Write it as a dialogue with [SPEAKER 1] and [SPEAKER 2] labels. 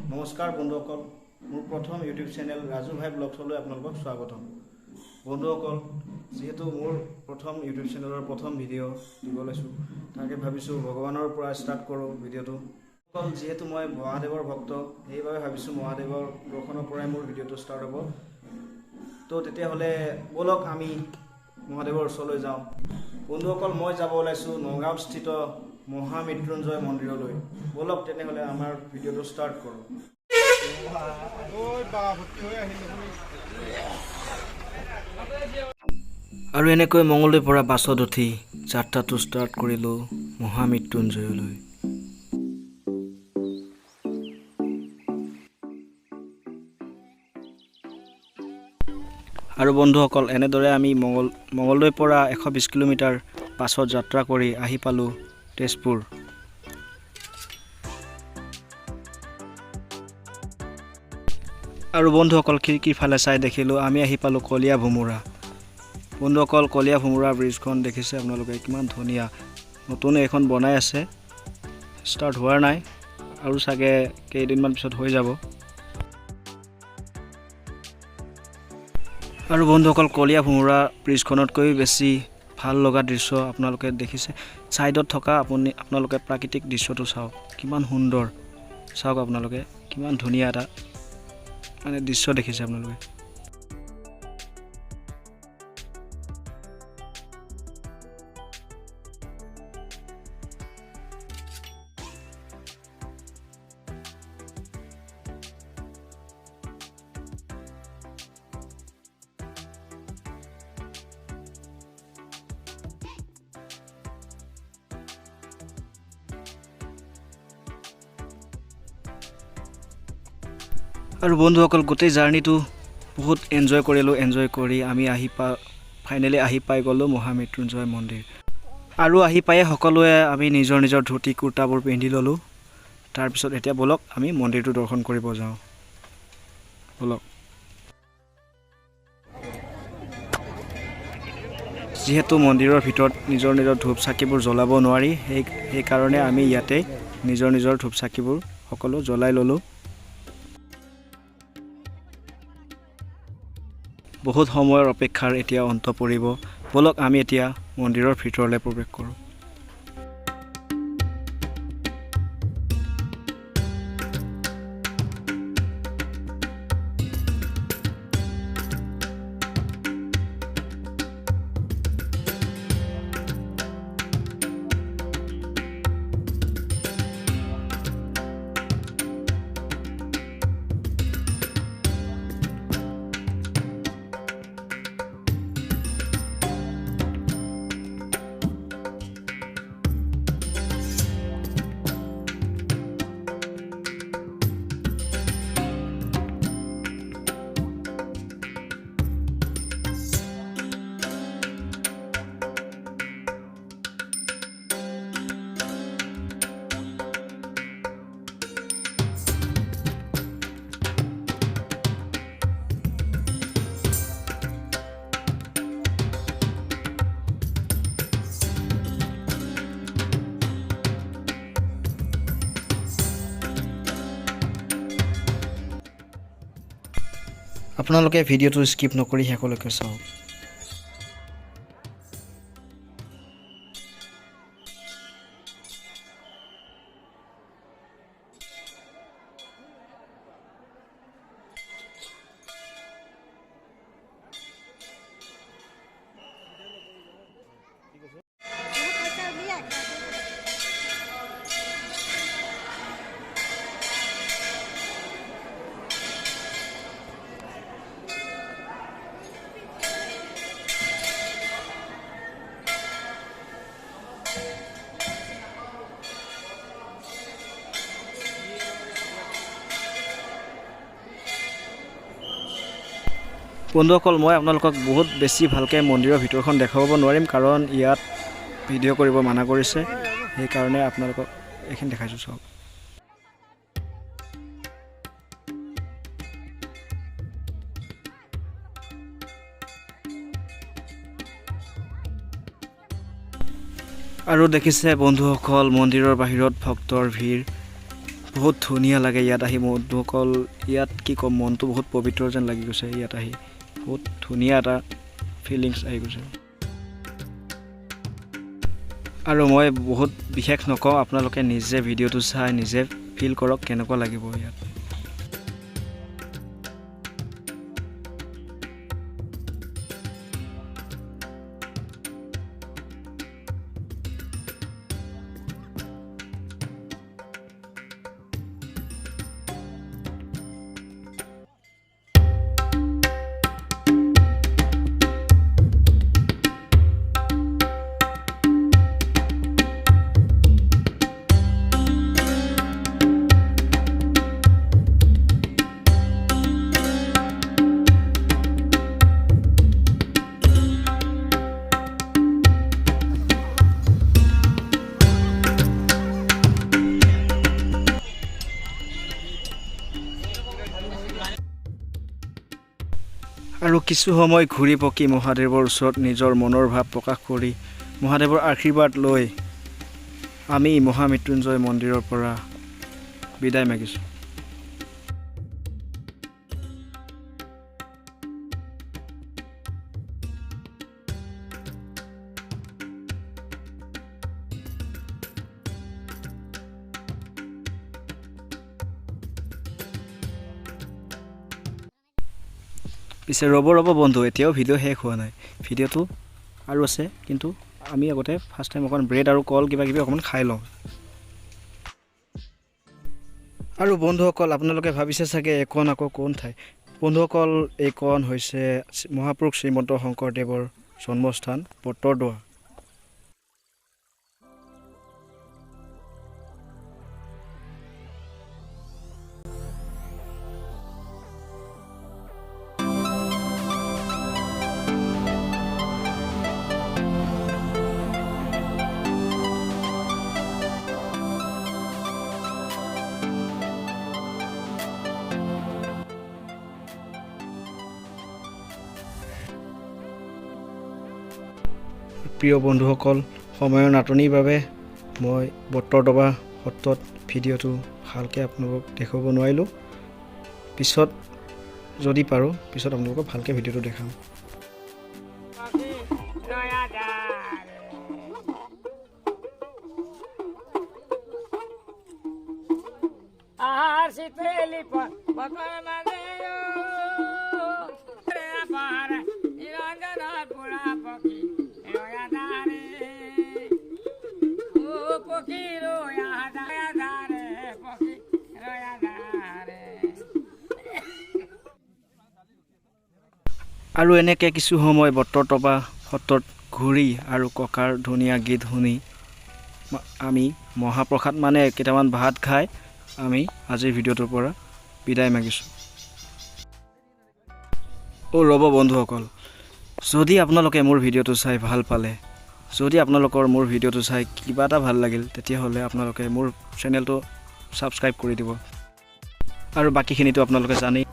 [SPEAKER 1] নমস্কাৰ বন্ধুসকল, মোৰ প্ৰথম ইউটিউব চেনেল ৰাজু ভাই ব্লগছলৈ আপোনালোকক স্বাগতম। বন্ধুসকল, যেহেতু মোৰ প্ৰথম ইউটিউব চেনেলৰ প্ৰথম ভিডিঅ' দিব লৈছোঁ, তাকে ভাবিছোঁ ভগৱানৰ পৰা ষ্টাৰ্ট কৰোঁ ভিডিঅ'টো। যেহেতু মই মহাদেৱৰ ভক্ত, সেইবাবে ভাবিছোঁ মহাদেৱৰ দৰ্শনৰ পৰাই মোৰ ভিডিঅ'টো ষ্টাৰ্ট হ'ব। তো তেতিয়াহ'লে ব'লক আমি মহাদেৱৰ ওচৰলৈ যাওঁ। বন্ধুসকল, মই যাব ওলাইছোঁ নগাঁৱত স্থিত মহামৃত্যুঞ্জয় মন্দিৰলৈ। ব'লক তেনেহ'লে আমাৰ ভিডিঅ'টো ষ্টাৰ্ট কৰোঁ। আৰু এনেকৈ মঙলদৈৰ পৰা বাছত উঠি যাত্ৰাটো ষ্টাৰ্ট কৰিলোঁ মহামৃত্যুঞ্জয়লৈ। আৰু বন্ধুসকল, এনেদৰে আমি মঙলদৈৰ পৰা 120 কিলোমিটাৰ বাছত যাত্ৰা কৰি আহি পালোঁ তেজপুৰ। আৰু বন্ধুসকল, খিৰিকীৰ ফালে চাই দেখিলোঁ আমি আহি পালোঁ কলীয়া ভোমোৰা। বন্ধুসকল, কলীয়া ভোমোৰা ব্ৰিজখন দেখিছে আপোনালোকে, কিমান ধুনীয়া। নতুন এইখন বনাই আছে, ষ্টাৰ্ট হোৱা নাই, আৰু চাগে কেইদিনমান পিছত হৈ যাব। আৰু বন্ধুসকল, কলীয়া ভোমোৰা ব্ৰিজখনতকৈ বেছি ভাল লগা দৃশ্য আপোনালোকে দেখিছে। ছাইডত থকা আপোনালোকে প্ৰাকৃতিক দৃশ্যটো চাওক, কিমান সুন্দৰ। চাওক আপোনালোকে, কিমান ধুনীয়া এটা দৃশ্য দেখিছে আপোনালোকে। আৰু বন্ধুসকল, গোটেই জাৰ্ণিটো বহুত এনজয় কৰিলোঁ। এনজয় কৰি আমি ফাইনেলি আহি পাই গ'লোঁ মহামৃত্যুঞ্জয় মন্দিৰ। আৰু আহি পায়ে সকলোৱে আমি নিজৰ নিজৰ ধুতি কুৰ্তাবোৰ পিন্ধি ল'লোঁ। তাৰপিছত এতিয়া ব'লক আমি মন্দিৰটো দৰ্শন কৰিব যাওঁ। ব'লক। যিহেতু মন্দিৰৰ ভিতৰত নিজৰ নিজৰ ধূপ চাকিবোৰ জ্বলাব নোৱাৰি, সেইকাৰণে আমি ইয়াতে নিজৰ নিজৰ ধূপ চাকিবোৰ সকলো জ্বলাই ল'লোঁ। বহুত সময়ৰ অপেক্ষাৰ এতিয়া অন্ত পৰিব। ব'লক আমি এতিয়া মন্দিৰৰ ভিতৰলৈ প্ৰৱেশ কৰোঁ। আপোনালোকে ভিডিঅ'টো স্কিপ নকৰি শেষলৈকে চাওক। বন্ধুসকল, মই আপোনালোকক বহুত বেছি ভালকৈ মন্দিৰৰ ভিতৰখন দেখাব নোৱাৰিম, কাৰণ ইয়াত ভিডিঅ' কৰিব মানা কৰিছে। সেইকাৰণে আপোনালোকক এইখিনি দেখাইছোঁ চাওক। আৰু দেখিছে বন্ধুসকল, মন্দিৰৰ বাহিৰত ভক্তৰ ভিৰ। বহুত ধুনীয়া লাগে ইয়াত আহি বন্ধুসকল ইয়াত কি ক'ম মনটো বহুত পবিত্ৰ যেন লাগি গৈছে ইয়াত আহি বহুত ধুনীয়া এটা ফিলিংছ আহি গৈছে আৰু মই বহুত বিশেষ নকওঁ আপোনালোকে নিজে ভিডিঅ'টো চাই নিজে ফিল কৰক কেনেকুৱা লাগিব ইয়াত আৰু কিছু সময় ঘূৰি পকি মহাদেৱৰ ওচৰত নিজৰ মনৰ ভাৱ প্ৰকাশ কৰি মহাদেৱৰ আশীৰ্বাদ লৈ আমি মহামৃত্যুঞ্জয় মন্দিৰৰ পৰা বিদায় মাগিছোঁ পিছে ৰ'ব বন্ধু এতিয়াও ভিডিঅ' শেষ হোৱা নাই ভিডিঅ'টো আৰু আছে কিন্তু আমি আগতে ফাৰ্ষ্ট টাইম অকণ ব্ৰেড আৰু কল কিবা কিবি অকণমান খাই লওঁ আৰু বন্ধুসকল আপোনালোকে ভাবিছে চাগে এইকণ আকৌ কোন ঠাই বন্ধুসকল এইকণ হৈছে মহাপুৰুষ শ্ৰীমন্ত শংকৰদেৱৰ জন্মস্থান বটদ্ৰৱা প্ৰিয় বন্ধুসকল সময়ৰ নাটনিৰ বাবে মই বটদ্ৰৱা সত্ৰত ভিডিঅ'টো ভালকৈ আপোনালোকক দেখুৱাব নোৱাৰিলোঁ পিছত যদি পাৰোঁ পিছত আপোনালোকক ভালকৈ ভিডিঅ'টো দেখাম আৰু এনেকৈ কিছু সময় বটদ্ৰৱা সত্ৰত ঘূৰি আৰু ককাৰ ধুনীয়া গীত শুনি আমি মহাপ্ৰসাদ মানে কেইটামান ভাত খাই আমি আজিৰ ভিডিঅ'টোৰ পৰা বিদায় মাগিছোঁ ৰ'ব বন্ধুসকল যদি আপোনালোকে মোৰ ভিডিঅ'টো চাই ভাল পালে যদি আপোনালোকৰ মোৰ ভিডিঅ'টো চাই কিবা এটা ভাল লাগিল তেতিয়াহ'লে আপোনালোকে মোৰ চেনেলটো ছাবস্ক্ৰাইব কৰি দিব আৰু বাকীখিনিতো আপোনালোকে জানেই